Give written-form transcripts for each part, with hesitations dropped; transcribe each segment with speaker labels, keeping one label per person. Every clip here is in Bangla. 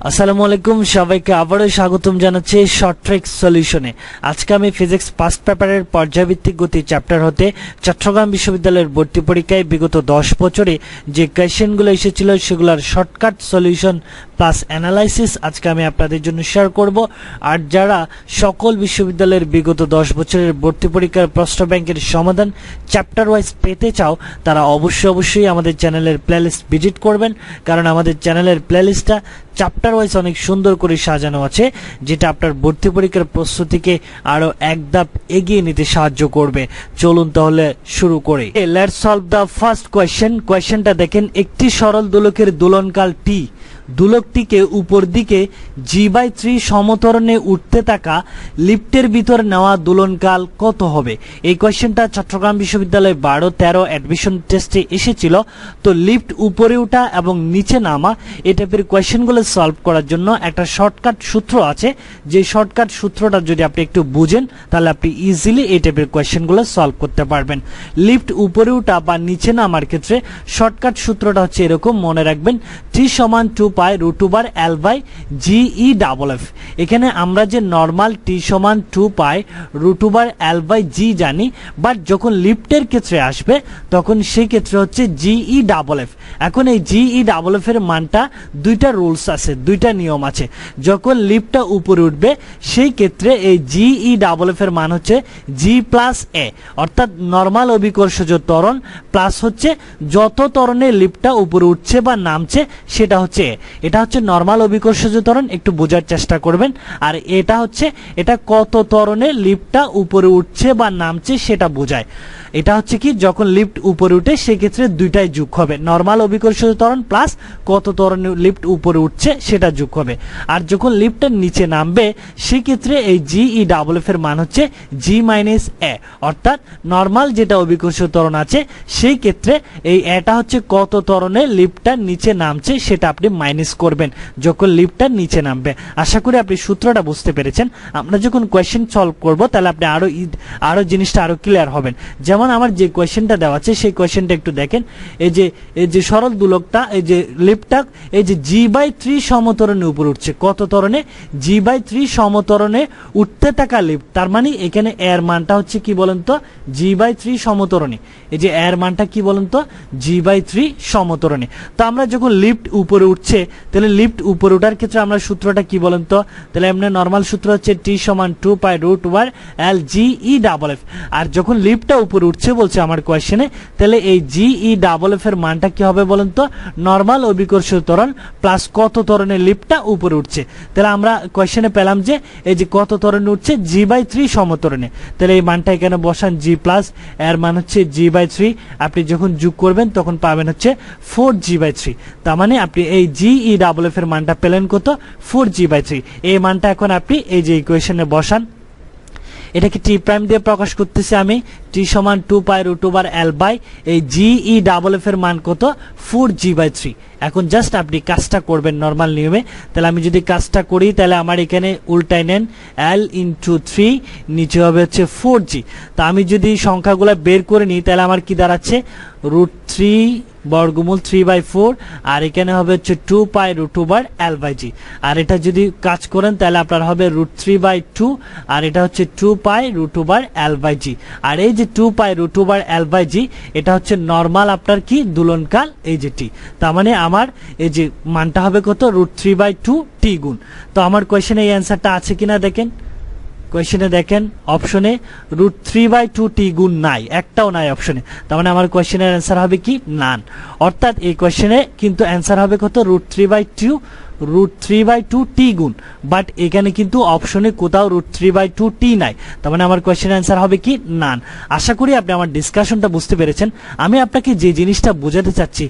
Speaker 1: আসসালামু আলাইকুম সবাইকে আবারো স্বাগতম জানাচ্ছি শর্ট ট্রিক সলিউশনে। আজকে আমি ফিজিক্স ফার্স্ট পেপারের পর্যায়ভিত্তিক গতি চ্যাপ্টার হতে চট্টগ্রাম বিশ্ববিদ্যালয়ের ভর্তি পরীক্ষায় বিগত 10 বছরে যে কোয়েশ্চেনগুলো এসেছিল সেগুলোর শর্টকাট সলিউশন প্লাস অ্যানালাইসিস আজকে আমি আপনাদের জন্য শেয়ার করব। আর যারা সকল বিশ্ববিদ্যালয়ের বিগত 10 বছরের ভর্তি পরীক্ষার প্রশ্ন ব্যাংকের সমাধান চ্যাপ্টার ওয়াইজ পেতে চাও তারা অবশ্যই আমাদের চ্যানেলের প্লেলিস্ট ভিজিট করবেন, কারণ আমাদের চ্যানেলের প্লেলিস্টটা চ্যাপ্টার ওয়াইজ অনেক সুন্দর করে সাজানো আছে, যেটা আপনার ভর্তি পরীক্ষার প্রস্তুতিকে আরো এক ধাপ এগিয়ে নিতে সাহায্য করবে। চলুন তাহলে শুরু করি। Let's solve the first question. কোয়েশ্চেনটা দেখেন, একটি সরল দোলকের দোলনকাল টি, দোলকটিকে উপর দিকে g/3 সমতরণে উঠতে থাকা লিফটের ভিতর নেওয়া দোলনকাল কত হবে? এই কোয়েশ্চেনটা চট্টগ্রাম বিশ্ববিদ্যালয়ে 12-13 অ্যাডমিশন টেস্টে এসেছিল। তো লিফট উপরে ওঠা এবং নিচে নামা এই টাইপের কোয়েশ্চেনগুলো সলভ করার জন্য একটা শর্টকাট সূত্র আছে, যে শর্টকাট সূত্রটা যদি আপনি একটু বুঝেন তাহলে আপনি ইজিলি এই টাইপের কোয়েশ্চেনগুলো সলভ করতে পারবেন। লিফট উপরে ওঠা বা নিচে নামার ক্ষেত্রে শর্টকাট সূত্রটা হচ্ছে এরকম, মনে রাখবেন t = 2π √L/GE/F। এখানে আমরা যে নরমাল t = 2π √L/G জানি, বাট যখন লিফটের ক্ষেত্রে আসবে তখন সেই ক্ষেত্রে হচ্ছে GE/F। এখন এই GE/F এর মানটা দুইটা রুলস আছে, দুইটা নিয়ম আছে। যখন লিফটটা উপরে উঠবে সেই ক্ষেত্রে এই GE/F এর মান হচ্ছে G+A, অর্থাৎ নরমাল অভিকর্ষজ ত্বরণ প্লাস হচ্ছে যত ত্বরণে লিফটটা উপরে উঠছে বা নামছে সেটা হচ্ছে A। এটা হচ্ছে নরমাল অভিকর্ষজ ত্বরণ, একটু বোঝার চেষ্টা করবেন। আর এটা কত ত্বরণে লিফটটা উপরে উঠছে বা নামছে সেটা বোঝায়। এটা হচ্ছে কি, যখন লিফট উপরে উঠে সেক্ষেত্রে দুইটাই যোগ হবে, নরমাল অভিকর্ষজ ত্বরণ প্লাস কত ত্বরণে লিফট উপরে উঠছে সেটা যোগ হবে। আর যখন লিফটটা নিচে নামবে সেক্ষেত্রে এই GE/F এর মান হচ্ছে G-A, অর্থাৎ নরমাল যেটা অভিকর্ষজ ত্বরণ আছে সেই ক্ষেত্রে এই এটা হচ্ছে কত ত্বরণে লিফটটা নিচে নামছে সেটা আপনি মাইনাস করবেন যখন লিফটটা নিচে নামবে। আশা করি আপনি সূত্রটা বুঝতে পেরেছেন। আমরা যখন কোয়েশ্চেন সলভ করব তাহলে আপনি আরো জিনিসটা আরো ক্লিয়ার হবেন। যেমন আমার যে কোয়েশ্চেনটা দেওয়া আছে সেই কোয়েশ্চেনটা একটু দেখেন। এই যে সরল দোলকটা, এই যে লিফটটা এই যে g/3 সমতরণে উপরে উঠছে, কত ত্বরণে? g/3 সমতরণে উঠতে থাকা লিফট, তার মানে এখানে এর মানটা হচ্ছে কি বলেন তো, g/3 সমতরণে। এই যে এর মানটা কি বলেন তো, g/3 সমতরণে। তো আমরা যখন লিফট উপরে উঠছে তাহলে লিফট উপরে ওঠার ক্ষেত্রে আমরা সূত্রটা কি বলেন তো, তাহলে এমনি নরমাল সূত্র হচ্ছে t = 2π √L/GE/F। আর যখন লিফটটা উপরে উঠছে বলছে আমার কোয়েশ্চেনে, তাহলে এই GE/F এর মানটা কি হবে বলেন তো, নরমাল অভিকর্ষজ ত্বরণ প্লাস কত ত্বরণে লিফটটা উপরে উঠছে। তাহলে আমরা কোয়েশ্চেনে পেলাম যে এই যে কত ত্বরণে উঠছে, g/3 সমতরণে। তাহলে এই মানটা এখানে বসান, G+, এর মান হচ্ছে g/3। আপনি যখন যোগ করবেন তখন পাবেন হচ্ছে 4g/3। তার মানে আপনি এই GE/F এর মানটা পেলেন কত, 4g/3। এই মানটা এখন আপনি এই যে ইকুয়েশনে বসান। এটাকে টি প্রাইম দিয়ে প্রকাশ করতেছি আমি, t = 2π √L/, এই GE/F এর মান কত, 4g/3। এখন জাস্ট আপনি কাজটা করবেন নরমাল নিয়মে। তাহলে আমি যদি কাজটা করি তাহলে আমার এখানে উল্টাই নেন, L × 3 নিচে হবে হচ্ছে 4g। তা আমি যদি সংখ্যাগুলো বের করে নিই তাহলে আমার কি দাঁড়াচ্ছে, √3 বর্গমূল 3/4, আর এখানে হবে হচ্ছে 2π √L/G। আর এটা যদি কাজ করেন তাহলে আপনার হবে √3/2, আর এটা হচ্ছে 2π √L/G। আর এই যে 2π √L/G এটা হচ্ছে নরমাল আপনার কি দোলনকাল, এই যে টি। তার মানে আমার এই যে মানটা হবে কত, √3/2 t গুণ। তো আমার কোয়েশ্চেনে এই অ্যান্সারটা আছে কিনা দেখেন। কোয়েশ্চেনে দেখেন অপশনে √3/2 t গুণ নাই, একটাও নাই অপশনে। তার মানে আমার কোয়েশ্চেনের অ্যান্সার হবে কি, নান। অর্থাৎ এই কোয়েশ্চেনে কিন্তু অ্যান্সার হবে কত, √3/2 t গুণ, বাট এখানে কিন্তু অপশনে কোথাও √3/2 t নাই। তার মানে আমার কোয়েশ্চেনের অ্যান্সার হবে কি, নান। আশা করি আপনি আমার ডিসকাশনটা বুঝতে পেরেছেন। আমি আপনাকে যে জিনিসটা বোঝাতে চাচ্ছি,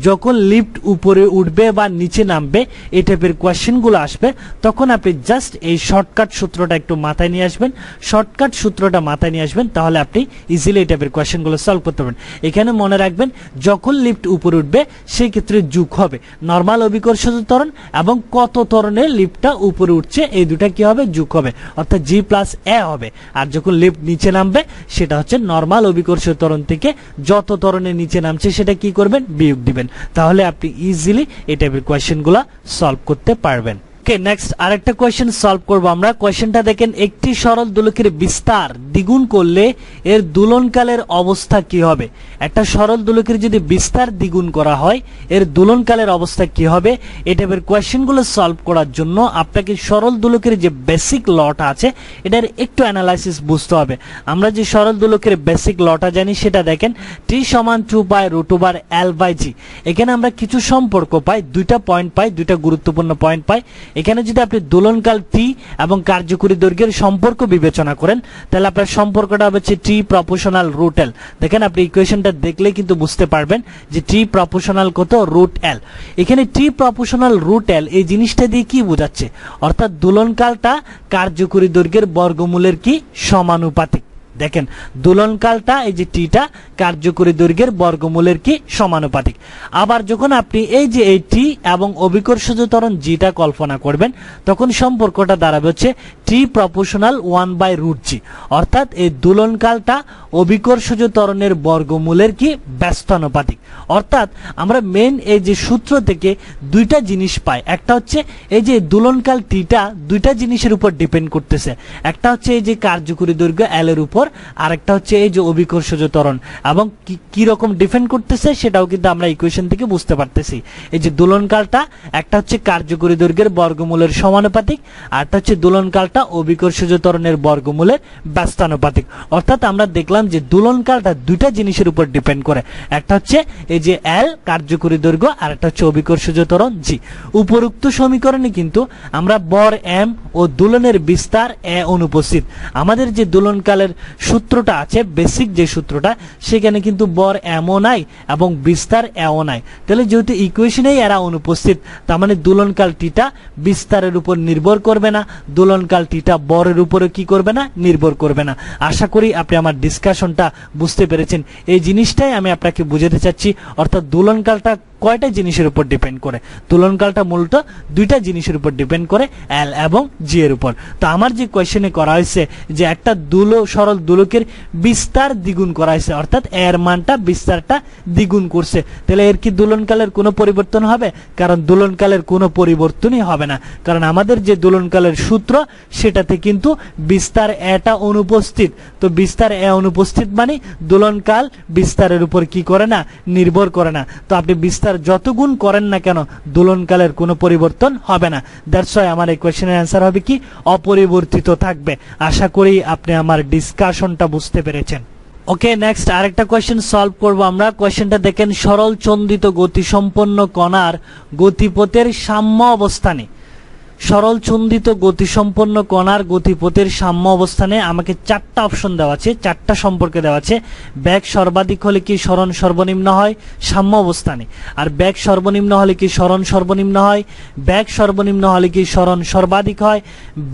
Speaker 1: যখন লিফট উপরে উঠবে বা নিচে নামবে এই টাইপের কোয়েশ্চেনগুলো আসবে তখন আপনি জাস্ট এই শর্টকাট সূত্রটা একটু মাথায় নিয়ে আসবেন। শর্টকাট সূত্রটা মাথায় নিয়ে আসবেন তাহলে আপনি ইজিলি এই টাইপের কোয়েশ্চেনগুলো সলভ করতে পারবেন। এখানে মনে রাখবেন যখন লিফট উপরে উঠবে সেই ক্ষেত্রে যোগ হবে নরমাল অভিকর্ষজ ত্বরণ এবং কত ত্বরণে লিফটটা উপরে উঠছে, এই দুটা কি হবে, যোগ হবে, অর্থাৎ জি প্লাস এ হবে। আর যখন লিফট নিচে নামবে সেটা হচ্ছে নরমাল অভিকর্ষীয় ত্বরণ থেকে যত ত্বরণে নিচে নামছে সেটা কি করবেন, বিয়োগ দিবেন। তাহলে আপনি ইজিলি এই টাইপের কোয়েশ্চেনগুলো সলভ করতে পারবেন। ওকে, নেক্সট আরেকটা কোয়েশ্চেন সলভ করব আমরা। কোয়েশ্চেনটা দেখেন, একটি সরল দোলকের বিস্তার দ্বিগুণ করলে এর দোলনকালের অবস্থা কি হবে। একটা সরল দোলকের যদি বিস্তার দ্বিগুণ করা হয় এর দোলনকালের অবস্থা কি হবে, এই টাইপের কোয়েশ্চেনগুলো সলভ করার জন্য আপনাকে সরল দোলকের যে বেসিক লটা আছে এটার একটু অ্যানালাইসিস বুঝতে হবে। আমরা যে সরল দোলকের বেসিক লটা জানি সেটা দেখেন, টি সমান 2π√L/g। এখানে আমরা কিছু সম্পর্ক পাই, দুইটা পয়েন্ট পাই, দুইটা গুরুত্বপূর্ণ পয়েন্ট পাই। এখানে যদি আপনি দোলনকাল টি এবং কার্যকরী দৈর্ঘ্যের সম্পর্ক বিবেচনা করেন তাহলে আপনার সম্পর্কটা হচ্ছে টি প্রপোর্শনাল √L। দেখেন আপনি ইকুয়েশনটা দেখলে কিন্তু বুঝতে পারবেন যে টি প্রপোর্শনাল কত, √L। এখানে টি প্রপোর্শনাল √L এই জিনিসটা দিয়ে কি বোঝাচ্ছে, অর্থাৎ দোলনকালটা কার্যকরী দৈর্ঘ্যের বর্গমূলের কি সমানুপাতিক। দেখেন দোলনকালটা এই যে টিটা কার্যকরী দৈর্ঘ্যের বর্গমূলের কি সমানুপাতিক। আবার যখন আপনি এই যে এই টি এবং অভিকর্ষজ ত্বরণ জিটা কল্পনা করবেন তখন সম্পর্কটা দাঁড়াবে হচ্ছে টি প্রপোর্শনাল 1/√g, অর্থাৎ এই দোলনকালটা অভিকর্ষজ ত্বরণের বর্গমূলের কি ব্যস্তানুপাতিক। অর্থাৎ আমরা মেন এই যে সূত্র থেকে দুইটা জিনিস পাই, একটা হচ্ছে এই যে দোলনকাল টিটা দুইটা জিনিসের উপর ডিপেন্ড করতেছে, একটা হচ্ছে এই যে কার্যকরী দৈর্ঘ্য এল এর উপর, আরেকটা হচ্ছে এই যে অভিকর্ষজ ত্বরণ, এবং কি রকম ডিপেন্ড করতেছে সেটাও কিন্তু আমরা ইকুয়েশন থেকে বুঝতে পারতেছি। এই যে দোলনকালটা একটা হচ্ছে কার্যকরী দৈর্ঘ্যের বর্গমূলের সমানুপাতিক, আরটা হচ্ছে দোলনকালটা অভিকর্ষজ ত্বরণের বর্গমূলের ব্যস্তানুপাতিক। অর্থাৎ আমরা দেখলাম যে দোলনকালটা দুইটা জিনিসের উপর ডিপেন্ড করে, একটা হচ্ছে এই যে এল কার্যকরী দৈর্ঘ্য, আর একটা হচ্ছে অভিকর্ষজ ত্বরণ জি। উপরোক্ত সমীকরণে কিন্তু আমরা বর এম ও দোলনের বিস্তার এ অনুপস্থিত। আমাদের যে দোলনকালের সূত্রটা আছে, বেসিক যে সূত্রটা, সেখানে কিন্তু বর এমও নাই এবং বিস্তার এও নাই। তাহলে যেহেতু ইকুয়েশনেই এরা অনুপস্থিত, তার মানে দোলনকাল টিটা বিস্তারের উপর নির্ভর করবে না, দোলনকাল টিটা বরের উপরে কি করবে না, নির্ভর করবে না। আশা করি আপনি আমার ডিসকাশনটা বুঝতে পেরেছেন। এই জিনিসটাই আমি আপনাকে বুঝাতে চাচ্ছি, অর্থাৎ দোলনকালটা কয়টা জিনিসের উপর ডিপেন্ড করে, দোলনকালটা মূলত দুইটা জিনিসের উপর ডিপেন্ড করে, এল এবং জি এর উপর। তো আমার যে কোয়েশ্চেনে করা হয়েছে যে একটা সরল দোলকের বিস্তার দ্বিগুণ করা হয়েছে, অর্থাৎ এর মানটা বিস্তারটা দ্বিগুণ করছে, তাহলে এর কি দোলনকালের কোনো পরিবর্তন হবে? কারণ দোলনকালের কোনো পরিবর্তনই হবে না, কারণ আমাদের যে দোলনকালের সূত্র সেটাতে কিন্তু বিস্তার এটা অনুপস্থিত। তো বিস্তার এ অনুপস্থিত মানে দোলনকাল বিস্তারের উপর কি করে না, নির্ভর করে না। তো আপনি বিস্তার যত গুণ করেন না কেন দোলনকালের কোনো পরিবর্তন হবে না। দ্যাটস ওয়াই আমার এই কোয়েশ্চেনের অ্যান্সার হবে কি, অপরিবর্তিত থাকবে। আশা করি আপনি আমার ডিসকাশনটা বুঝতে পেরেছেন। ওকে, নেক্সট আরেকটা কোয়েশ্চেন সলভ করব আমরা। কোয়েশ্চেনটা দেখেন, সরল চন্দিত গতিসম্পন্ন কণার গতিপথের সাম্য অবস্থানে, সরল চন্দিত গতিসম্পন্ন কণার গতিপথের সাম্য অবস্থানে আমাকে চারটা অপশন দেওয়া আছে, চারটা সম্পর্কে দেওয়া আছে। ব্যাগ সর্বাধিক হলে কি সরণ সর্বনিম্ন হয় সাম্য অবস্থানে, আর ব্যাগ সর্বনিম্ন হলে কি সরণ সর্বনিম্ন হয়, ব্যাগ সর্বনিম্ন হলে কি সরণ সর্বাধিক হয়,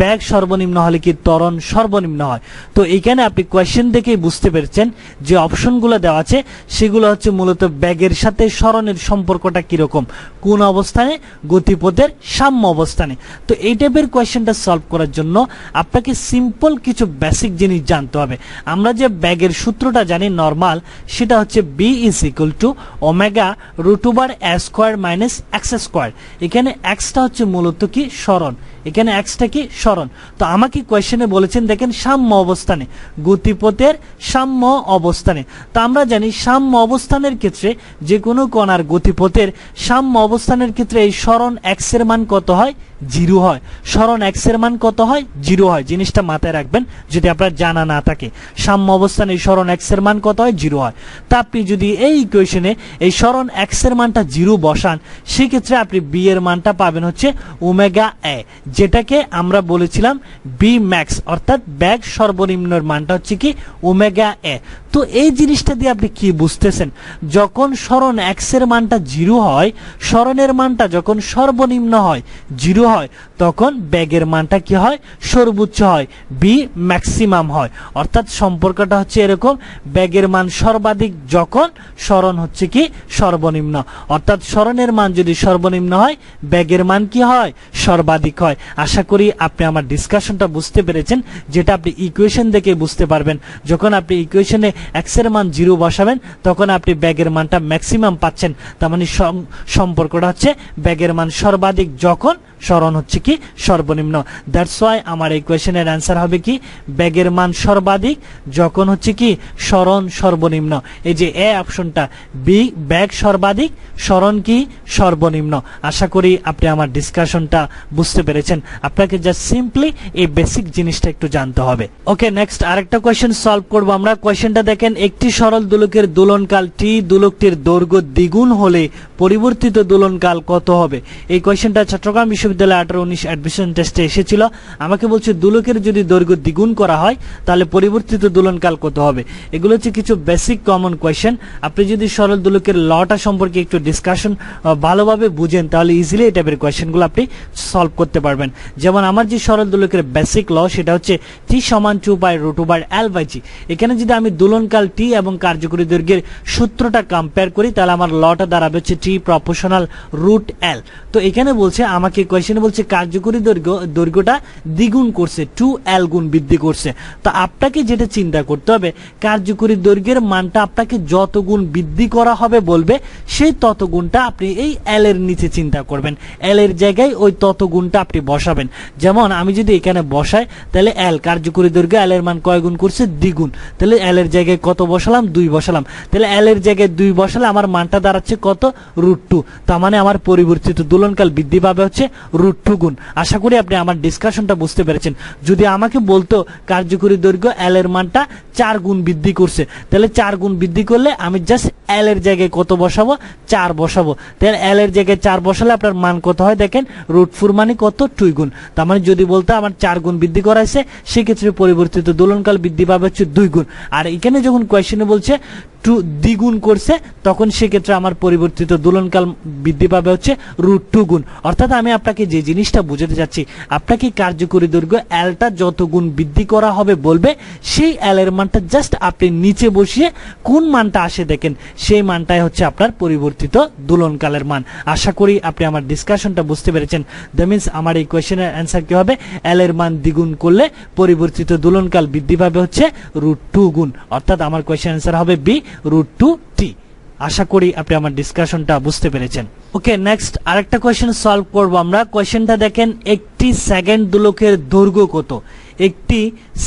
Speaker 1: ব্যাগ সর্বনিম্ন হলে কি ত্বরণ সর্বনিম্ন হয়। তো এইখানে আপনি কোয়েশ্চেন দেখেই বুঝতে পেরেছেন যে অপশনগুলো দেওয়া আছে সেগুলো হচ্ছে মূলত ব্যাগের সাথে সরণের সম্পর্কটা কিরকম, কোন অবস্থানে, গতিপথের সাম্য অবস্থানে। তো এই টাইপের কোয়েশ্চেনটা সলভ করার জন্য আপনাকে সিম্পল কিছু বেসিক জিনিস জানতে হবে। আমরা যে ব্যাগের সূত্রটা জানি নরমাল, সেটা হচ্ছে B = ω√A² - x²। এখানে এক্সটা হচ্ছে মূলত কি সরণ, এখানে এক্সটা কি সরণ। তো আমাকে কোয়েশ্চেনে বলেছেন দেখেন সাম্য অবস্থানে, গতিপথের সাম্য অবস্থানে। তো আমরা জানি সাম্য অবস্থানের ক্ষেত্রে যে কোনো কণার গতিপথের সাম্য অবস্থানের ক্ষেত্রে এই সরণ এক্স এর মান কত হয়, 0 হয়। সরণ এক্স এর মান কত হয়, 0 হয়। জিনিসটা মাথায় রাখবেন যদি আপনার জানা না থাকে। সাম্য অবস্থানে এই সরণ এক্স এর মান কত হয়, 0 হয়। তা আপনি যদি এই ইকুয়েশনে এই সরণ এক্স এর মানটা 0 বসান, সেক্ষেত্রে আপনি বি এর মানটা পাবেন হচ্ছে ω/a। যেটাকে আমরা বলেছিলাম বি ম্যাক্স, অর্থাৎ ব্যাগ সর্বনিম্নের মানটা হচ্ছে কি ওমেগা এ। তো এই জিনিসটা দিয়ে আপনি কি বুঝতেছেন, যখন সরণ এক্স এর মানটা 0 হয়, সরণের মানটা যখন সর্বনিম্ন হয় 0 হয়, তখন ব্যাগের মানটা কি হয়, সর্বোচ্চ হয়, বি ম্যাক্সিমাম হয়। অর্থাৎ সম্পর্কটা হচ্ছে এরকম, ব্যাগের মান সর্বাধিক যখন সরণ হচ্ছে কি সর্বনিম্ন, অর্থাৎ সরণের মান যদি সর্বনিম্ন হয় ব্যাগের মান কি হয়, সর্বাধিক হয়। আশা করি আপনি আমার ডিসকাশনটা বুঝতে পেরেছেন, যেটা আপনি ইকুয়েশন দেখে বুঝতে পারবেন। যখন আপনি ইকুয়েশনে এক্স এর মান 0 বসাবেন তখন আপনি ব্যাগের মানটা ম্যাক্সিমাম পাচ্ছেন, তার মানে সম্পর্কটা হচ্ছে ব্যাগের মান সর্বাধিক যখন সরণ হচ্ছে কি সর্বনিম্ন। দ্যাটস ওয়াই আমার এই কোয়েশ্চেনের অ্যান্সার হবে কি ব্যাগের মান সর্বাধিক যখন হচ্ছে কি সরণ সর্বনিম্ন। এই যে এ অপশনটা, বি ব্যাগ সর্বাধিক সরণ কি সর্বনিম্ন। আশা করি আপনি আমার ডিসকাশনটা বুঝতে পেরেছেন। আপনাকে জাস্ট সিম্পলি এই বেসিক জিনিসটা একটু জানতে হবে। ওকে, নেক্সট আরেকটা কোয়েশ্চেন সলভ করব আমরা। কোয়েশ্চেনটা দেখেন, একটি সরল দোলকের দোলনকাল টি দোলকটির দৈর্ঘ্য দ্বিগুণ হলে পরিবর্তিত দোলনকাল কত হবে? এই কোয়েশ্চেনটা চট্টগ্রাম বিশ্ববিদ্যালয় 18-19 অ্যাডমিশন টেস্টে এসেছিল। আমাকে বলছে দোলকের যদি দৈর্ঘ্য দ্বিগুণ করা হয় তাহলে পরিবর্তিত দোলনকাল কত হবে। এগুলো হচ্ছে কিছু বেসিক কমন কোয়েশ্চেন। আপনি যদি সরল দোলকের লটা সম্পর্কে একটু ডিসকাশন ভালোভাবে বুঝেন তাহলে ইজিলি এই টাইপের কোয়েশ্চেনগুলো আপনি সলভ করতে পারবেন। যেমন আমার যে সরল দোলকের বেসিক ল সেটা হচ্ছে টি সমান 2π√L/g। এখানে যদি আমি দোলনকাল টি এবং কার্যকরী দৈর্ঘ্যের সূত্রটা কম্পেয়ার করি তাহলে আমার লটা দাঁড়াবে হচ্ছে টি প্রপোর্শনাল √L। তো এখানে বলছে, আমাকে কোয়েশ্চেনে বলছে কার্যকরী দৈর্ঘ্যটা দ্বিগুণ করছে, 2L গুণ বৃদ্ধি করছে। তো আপনাকে যেটা চিন্তা করতে হবে, কার্যকরী দৈর্ঘ্যের মানটা আপনাকে যত গুণ বৃদ্ধি করা হবে বলবে, সেই তত গুণটা আপনি এই L এর নিচে চিন্তা করবেন, L এর জায়গায় ওই তত গুণটা আপনি বসাবেন। যেমন আমি যদি এখানে বসাই তাহলে L কার্যকরী দৈর্ঘ্য L এর মান কয় গুণ করছে, দ্বিগুণ। তাহলে L এর জায়গায় কত বসালাম, 2 বসালাম। তাহলে L এর জায়গায় 2 বসালে আমার মানটা দাঁড়াচ্ছে কত, √2। তার মানে আমার পরিবর্তিত দোলনকাল বৃদ্ধি পাবে হচ্ছে √2 গুণ। আশা করি আপনি আমার ডিসকাশনটা বুঝতে পেরেছেন। যদি আমাকে বলতো কার্যকরী দৈর্ঘ্য L এর মানটা 4 গুণ বৃদ্ধি করছে, তাহলে 4 গুণ বৃদ্ধি করলে আমি জাস্ট L এর জায়গায় কত বসাবো, 4 বসাবো। তাহলে L এর জায়গায় 4 বসালে আপনার মান কত হয় দেখেন, √4 মানে কত, 2 গুণ। তার মানে যদি বলতো আমার 4 গুণ বৃদ্ধি করাইছে, সেক্ষেত্রে পরিবর্তিত দোলনকাল বৃদ্ধি পাবে হচ্ছে 2 গুণ। আর এখানে যখন কোয়েশ্চেনে বলছে দ্বিগুণ করছে, তখন সেক্ষেত্রে আমার পরিবর্তিত দোলনকাল বৃদ্ধি পাবে হচ্ছে √2 গুণ। অর্থাৎ আমি আপনাকে যে জিনিসটা বুঝাতে যাচ্ছি, আপনাকে কার্যকরী দৈর্ঘ্য Lটা যত গুণ বৃদ্ধি করা হবে বলবে, সেই L এর মানটা জাস্ট আপনি নিচে বসিয়ে কোন মানটা আসে দেখেন, সেই মানটাই হচ্ছে আপনার পরিবর্তিত দোলনকালের মান। আশা করি আপনি আমার ডিসকাশনটা বুঝতে পেরেছেন। দ্যাট মিন্স আমার এই কোয়েশ্চেনের অ্যান্সার কি হবে, L এর মান দ্বিগুণ করলে পরিবর্তিত দোলনকাল বৃদ্ধি পাবে হচ্ছে √2 গুণ। অর্থাৎ আমার কোয়েশ্চেন অ্যান্সার হবে বি, √2t। আশা করি আপনি আমার ডিসকাশনটা বুঝতে পেরেছেন। ওকে, নেক্সট আরেকটা কোয়েশ্চেন সলভ করব আমরা। কোয়েশ্চেনটা দেখেন, একটি সেকেন্ড দোলকের দৈর্ঘ্য কত? একটি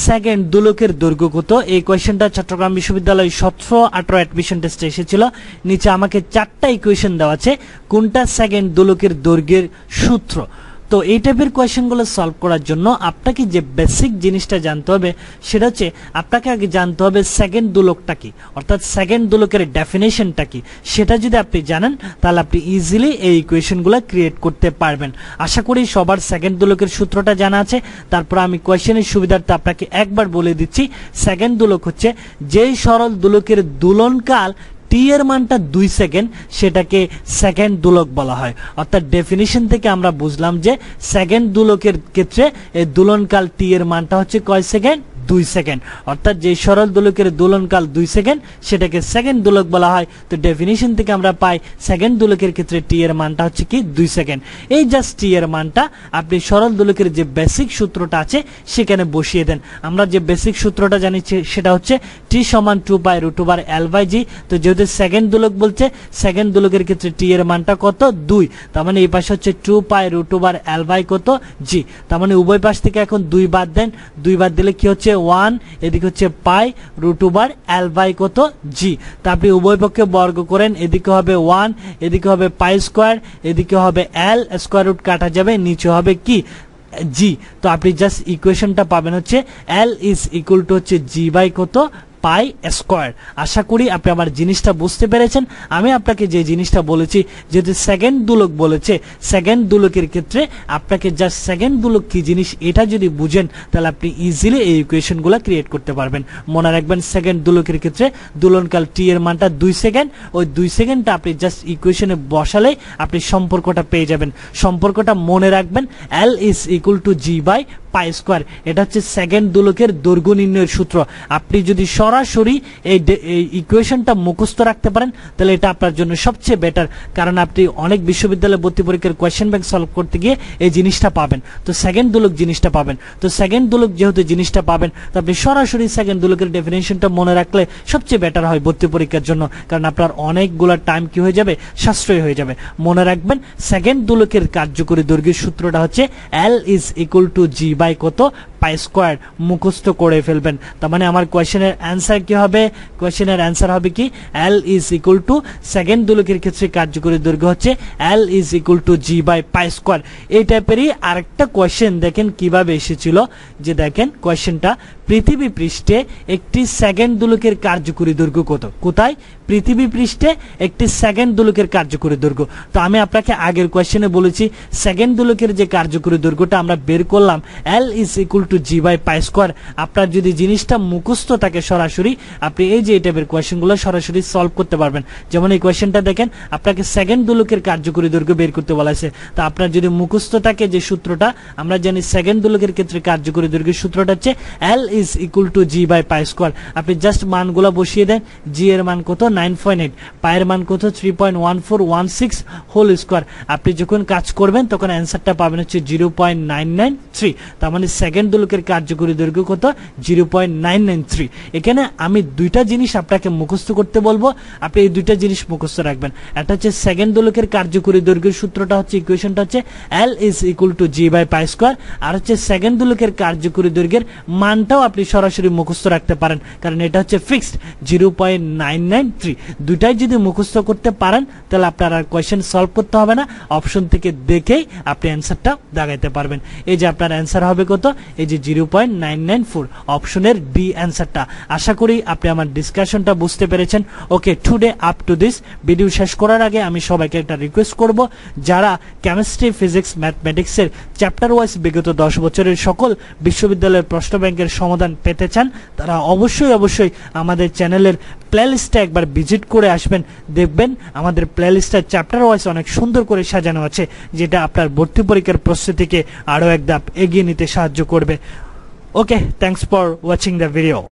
Speaker 1: সেকেন্ড দোলকের দৈর্ঘ্য কত? এই কোয়েশ্চেনটা চট্টগ্রাম বিশ্ববিদ্যালয় 17-18 অ্যাডমিশন টেস্টে এসেছিল। নিচে আমাকে 4টা ইকুয়েশন দেওয়া আছে, কোনটা সেকেন্ড দোলকের দৈর্ঘ্যের সূত্র। তো এই টাইপের কোয়েশ্চেনগুলো সলভ করার জন্য আপনাকে যে বেসিক জিনিসটা জানতে হবে সেটা হচ্ছে, আপনাকে আগে জানতে হবে সেকেন্ড দোলকটা কি, অর্থাৎ সেকেন্ড দোলকের ডেফিনেশনটা কি। সেটা যদি আপনি জানেন তাহলে আপনি ইজিলি এই ইকুয়েশনগুলো ক্রিয়েট করতে পারবেন। আশা করি সবার সেকেন্ড দোলকের সূত্রটা জানা আছে। তারপর আমি কোয়েশ্চেনের সুবিধার্থে আপনাকে একবার বলে দিচ্ছি, সেকেন্ড দোলক হচ্ছে যেই সরল দোলকের দোলনকাল টি এর মানটা 2 সেকেন্ড, সেটাকে সেকেন্ড দোলক বলা হয়। অর্থাৎ ডেফিনিশন থেকে আমরা বুঝলাম যে সেকেন্ড দোলকের ক্ষেত্রে এই দোলনকাল টি এর মানটা হচ্ছে কয় সেকেন্ড, 2 সেকেন্ড। অর্থাৎ যে সরল দোলকের দোলনকাল 2 সেকেন্ড সেটাকে সেকেন্ড দোলক বলা হয়। তো ডেফিনিশন থেকে আমরা পাই সেকেন্ড দোলকের ক্ষেত্রে টি এর মানটা হচ্ছে কি 2 সেকেন্ড। এই জাস্ট টি এর মানটা আপনি সরল দোলকের যে বেসিক সূত্রটা আছে সেখানে বসিয়ে দেন। আমরা যে বেসিক সূত্রটা জানি সেটা হচ্ছে টি সমান 2π√L/g। তো যেহেতু সেকেন্ড দোলক বলছে, সেকেন্ড দোলকের ক্ষেত্রে টি এর মানটা কত, 2। তার মানে এই পাশে হচ্ছে 2π√L/ কত, g। তার মানে উভয় পাশ থেকে এখন 2 বাদ দেন, 2 বাদ দিলে কি হচ্ছে 1, এদিকে হচ্ছে π√L/ কত, g। তা আপনি উভয় পক্ষে বর্গ করেন, এদিকে হবে 1, এদিকে হবে π², এদিকে হবে L স্কয়ার রুট কাটা যাবে, নিচে হবে কি g। তো আপনি জাস্ট ইকুয়েশনটা পাবেন হচ্ছে L ইজ ইকুয়াল টু হচ্ছে g বাই কত, পাই স্কোয়ার। আশা করি আপনি আমার জিনিসটা বুঝতে পেরেছেন। আমি আপনাকে যে জিনিসটা বলেছি, যেহেতু সেকেন্ড দুলক বলেছে, সেকেন্ড দুলকের ক্ষেত্রে আপনাকে জাস্ট সেকেন্ড দুলক কি জিনিস এটা যদি বুঝেন তাহলে আপনি ইজিলি এই ইকুয়েশনগুলো ক্রিয়েট করতে পারবেন। মনে রাখবেন সেকেন্ড দুলকের ক্ষেত্রে দোলনকাল টি এর মানটা 2 সেকেন্ড, ওই 2 সেকেন্ডটা আপনি জাস্ট ইকুয়েশনে বসালেই আপনি সম্পর্কটা পেয়ে যাবেন। সম্পর্কটা মনে রাখবেন, L is equal to G by pi square. এটা হচ্ছে সেকেন্ড দোলকের দৈর্ঘ্য নির্ণয়ের সূত্র। আপনি যদি সরাসরি এই ইকুয়েশনটা মুখস্থ রাখতে পারেন তাহলে এটা আপনার জন্য সবচেয়ে বেটার, কারণ আপনি অনেক বিশ্ববিদ্যালয়ে ভর্তি পরীক্ষার কোয়েশ্চেন ব্যাংক সলভ করতে গিয়ে এই জিনিসটা পাবেন। তো সেকেন্ড দোলক জিনিসটা পাবেন, তো সেকেন্ড দোলক যেহেতু জিনিসটা পাবেন তো আপনি সরাসরি সেকেন্ড দোলকের ডেফিনেশনটা মনে রাখলে সবচেয়ে বেটার হয় ভর্তি পরীক্ষার জন্য, কারণ আপনার অনেকগুলো টাইম কি হয়ে যাবে, সাশ্রয় হয়ে যাবে। মনে রাখবেন সেকেন্ড দোলকের কার্যকরী দৈর্ঘ্যের সূত্রটা হচ্ছে L is equal to G by কত, পাই স্কোয়ার। মুখস্থ করে ফেলবেন। তার মানে আমার কোয়েশ্চেনের অ্যান্সার কি হবে, কোয়েশ্চেনের অ্যান্সার হবে কি, L is equal to second দোলকের ক্ষেত্রে কার্যকরী দৈর্ঘ্য হচ্ছে L is equal to G by pi square. এই টাইপেরই আরেকটা কোয়েশ্চেন দেখেন কিভাবে এসেছিল, যে দেখেন কোয়েশ্চেনটা, পৃথিবী পৃষ্ঠে একটি সেকেন্ড দোলকের কার্যকরী দৈর্ঘ্য কত। কোথায়? পৃথিবী পৃষ্ঠে একটি সেকেন্ড দোলকের কার্যকরী দৈর্ঘ্য। তো আমি আপনাকে আগের কোয়েশ্চেনে বলেছি সেকেন্ড দোলকের যে কার্যকরী দৈর্ঘ্যটা আমরা বের করলাম L is equal to G by pi square. আপনার যদি জিনিসটা মুখস্থ থাকে সরাসরি আপনি এই যে এই টাইপের কোয়েশ্চেনগুলো সরাসরি সলভ করতে পারবেন। যেমন এই কোয়েশ্চেনটা দেখেন, আপনাকে সেকেন্ড দোলকের কার্যকরী দৈর্ঘ্য বের করতে বলা হয়েছে। তো আপনার যদি মুখস্থ থাকে যে সূত্রটা, আমরা জানি সেকেন্ড দোলকের ক্ষেত্রে কার্যকরী দৈর্ঘ্যের সূত্রটা হচ্ছে L is equal to G by pi square. আপনি জাস্ট মানগুলো বসিয়ে দেন, জি এর মান কত 9.8, পায়ের মান কত 3.1416 হোল স্কোয়ার। আপনি যখন কাজ করবেন তখন অ্যান্সারটা পাবেন হচ্ছে 0.993। তার মানে সেকেন্ড দোলকের কার্যকরী দৈর্ঘ্য কত, 0.993। এখানে আমি দুইটা জিনিস আপনাকে মুখস্থ করতে বলবো, আপনি এই দুইটা জিনিস মুখস্থ রাখবেন। একটা হচ্ছে সেকেন্ড দোলকের কার্যকরী দৈর্ঘ্যের সূত্রটা হচ্ছে, ইকুয়েশনটা হচ্ছে L is equal to G by pi square, আর হচ্ছে সেকেন্ড দোলকের কার্যকরী দৈর্ঘ্যের মানটাও আপনি সরাসরি মুখস্থ রাখতে পারেন, কারণ এটা হচ্ছে ফিক্সড 0.993। দুইটাই যদি মুখস্থ করতে পারেন তাহলে আপনার আর কোয়েশ্চেন সলভ করতে হবে না, অপশন থেকে দেখেই আপনি অ্যান্সারটা দাগাইতে পারবেন। এই যে আপনার অ্যান্সার হবে কত, এই যে 0.994, অপশনের ডি অ্যান্সারটা। আশা করি আপনি আমার ডিসকাশনটা বুঝতে পেরেছেন। Okay, today up to this. Video শেষ করার আগে আমি সবাইকে একটা রিকোয়েস্ট করব, যারা কেমিস্ট্রি, ফিজিক্স, ম্যাথমেটিক্সের চ্যাপ্টার ওয়াইজ বিগত 10 বছরের সকল বিশ্ববিদ্যালয়ের প্রশ্ন ব্যাংকের সমাধান পেতে চান তারা অবশ্যই আমাদের চ্যানেলের প্লেলিস্টে একবার ভিজিট করে আসবেন। দেখবেন আমাদের প্লেলিস্টটা চ্যাপ্টার ওয়াইজ অনেক সুন্দর করে সাজানো আছে, যেটা আপনার ভর্তি পরীক্ষার প্রস্তুতিকে আরও এক ধাপ এগিয়ে নিতে সাহায্য করবে। Okay, thanks for watching the video.